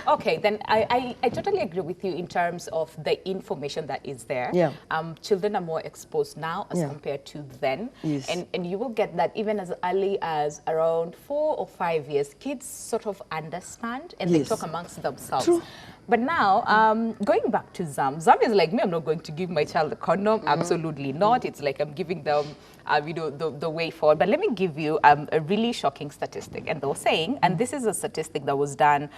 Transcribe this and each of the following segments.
Okay, then I totally agree with you in terms of the information that is there. Yeah. Children are more exposed now as compared to then. Yes. And you will get that even as early as around 4 or 5 years, kids sort of understand and they talk amongst themselves. True. But now, going back to Zam is like me, I'm not going to give my child a condom, absolutely not. It's like I'm giving them you know, the way forward. But let me give you a really shocking statistic. And they were saying, and this is a statistic that was done,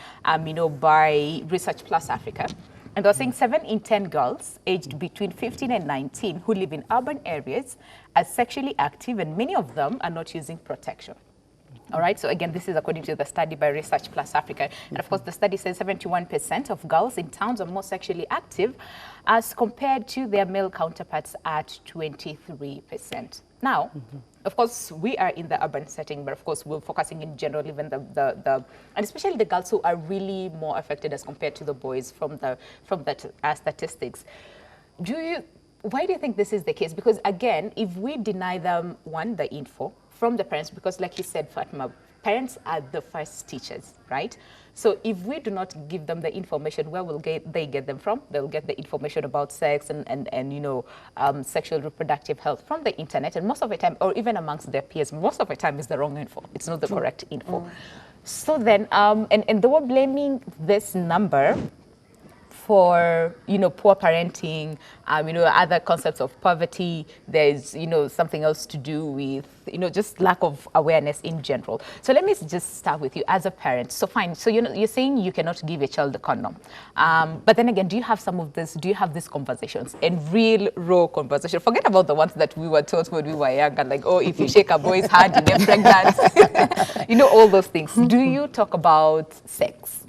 you know, by Research Plus Africa. And they were saying 7 in 10 girls aged between 15 and 19 who live in urban areas are sexually active, and many of them are not using protection. All right, so again, this is according to the study by Research Plus Africa. And of course, the study says 71% of girls in towns are more sexually active as compared to their male counterparts at 23%. Now, of course, we are in the urban setting, but of course, we're focusing in general, even and especially the girls who are really more affected as compared to the boys from the statistics. Why do you think this is the case? Because again, if we deny them, one, the info from the parents, because like you said, Fatima, parents are the first teachers, right? So if we do not give them the information, where will they get them from? They'll get the information about sex and you know, sexual reproductive health from the internet, and most of the time, or even amongst their peers, most of the time is the wrong info. It's not the correct info. So then, and they were blaming this number for, you know, poor parenting, you know, other concepts of poverty. There's, you know, something else to do with, you know, just lack of awareness in general. So let me just start with you as a parent. So fine, so you're saying you cannot give a child a condom. But then again, do you have some of this, do you have these conversations and real raw conversation? Forget about the ones that we were taught when we were younger, like, oh, if you shake a boy's hand, you get pregnant. You know, all those things. Do you talk about sex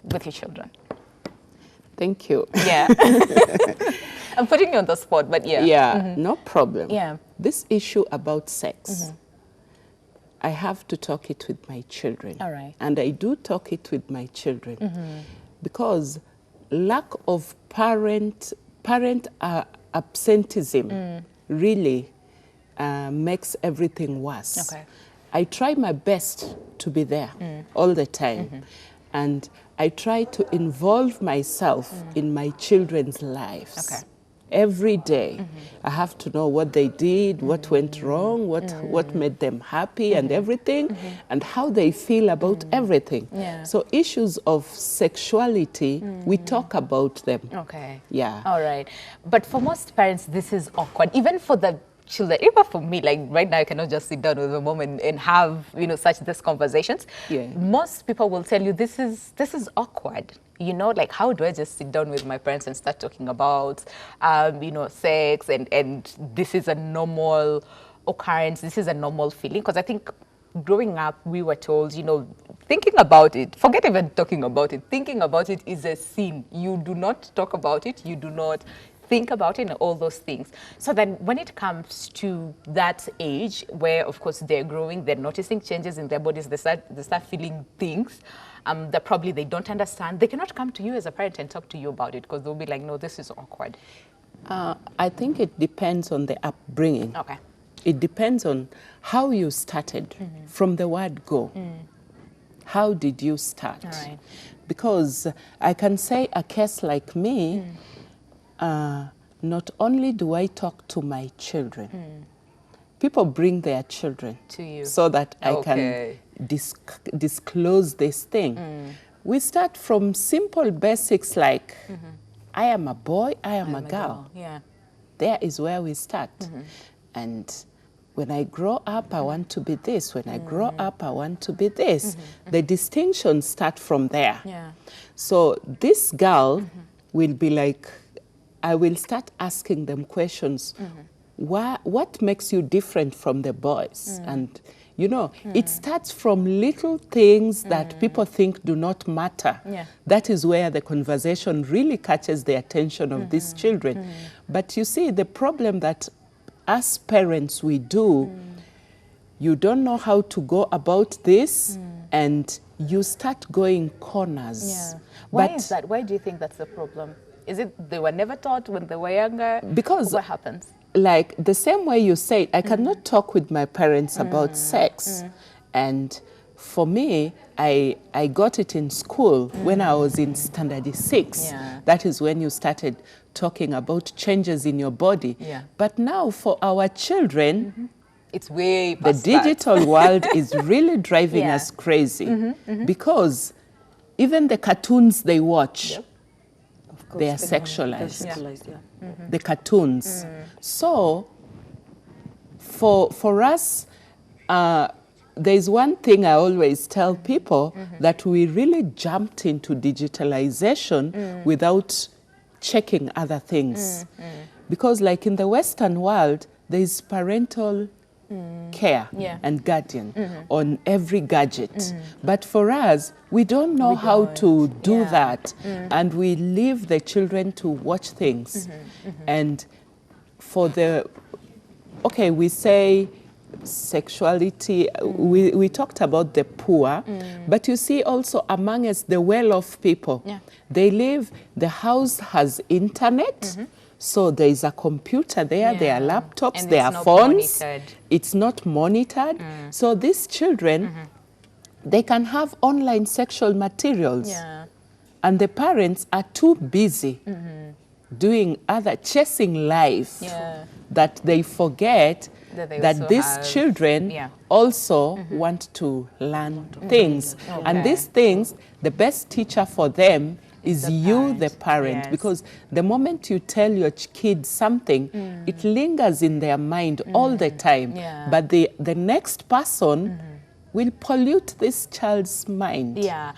with your children? Thank you. Yeah. I'm putting you on the spot, but yeah. Yeah, no problem. Yeah. This issue about sex, I have to talk it with my children. All right. And I do talk it with my children because lack of parent absenteeism really makes everything worse. Okay. I try my best to be there all the time. And I try to involve myself in my children's lives. Okay. Every day, I have to know what they did, what went wrong, what made them happy and everything, and how they feel about everything. Yeah. So issues of sexuality, we talk about them. Okay. Yeah. All right. But for most parents, this is awkward. Even for the children, even for me, like right now, I cannot just sit down with my mom and have, you know, these conversations. Yeah. Most people will tell you this is awkward. You know, like, how do I just sit down with my parents and start talking about, you know, sex and this is a normal occurrence, this is a normal feeling? Because I think growing up, we were told, you know, thinking about it, forget even talking about it, thinking about it is a sin. You do not talk about it, you do not think about it and all those things. So then when it comes to that age where, of course, they're growing, they're noticing changes in their bodies, they start feeling things that probably they don't understand, they cannot come to you as a parent and talk to you about it because they'll be like, no, this is awkward. I think it depends on the upbringing. Okay. It depends on how you started from the word go. How did you start? All right. Because I can say a case like me, not only do I talk to my children, people bring their children To you. so that I Okay. can disclose this thing. We start from simple basics like, I am a boy, I am a girl. Yeah. There is where we start. And when I grow up, I want to be this. When I grow up, I want to be this. The distinctions start from there. Yeah. So this girl will be like, I will start asking them questions. What makes you different from the boys? And, you know, it starts from little things that people think do not matter. Yeah. That is where the conversation really catches the attention of these children. But you see, the problem that as parents we do, you don't know how to go about this, and you start going corners. Yeah. Why is that? Why do you think that's the problem? Is it they were never taught when they were younger? Because what happens? Like the same way you said, I cannot talk with my parents about sex. And for me, I got it in school when I was in standard 6. Yeah. That is when you started talking about changes in your body. Yeah. But now for our children, It's way the past that. digital world is really driving Yeah. us crazy because even the cartoons they watch, Yep. Of course, they are they're sexualized. sexualized, yeah. The cartoons. So for us, there's one thing I always tell people, that we really jumped into digitalization without checking other things. Because like in the Western world, there's parental care Yeah. and guardian on every gadget. But for us, we don't know how to do Yeah. that. And we leave the children to watch things. And for okay, we say sexuality, we talked about the poor, but you see also among us the well-off people. Yeah. They live, the house has internet, so there is a computer there, there are Yeah. laptops, And there it's are not phones. monitored. It's not monitored. So these children, they can have online sexual materials. Yeah. And the parents are too busy doing chasing life, Yeah. that they forget That they that also these have- children yeah. also want to learn things. And Okay. these things, the best teacher for them is The you, parent, the parent. yes. Because the moment you tell your kids something, it lingers in their mind all the time. Yeah. But the next person will pollute this child's mind. Yeah.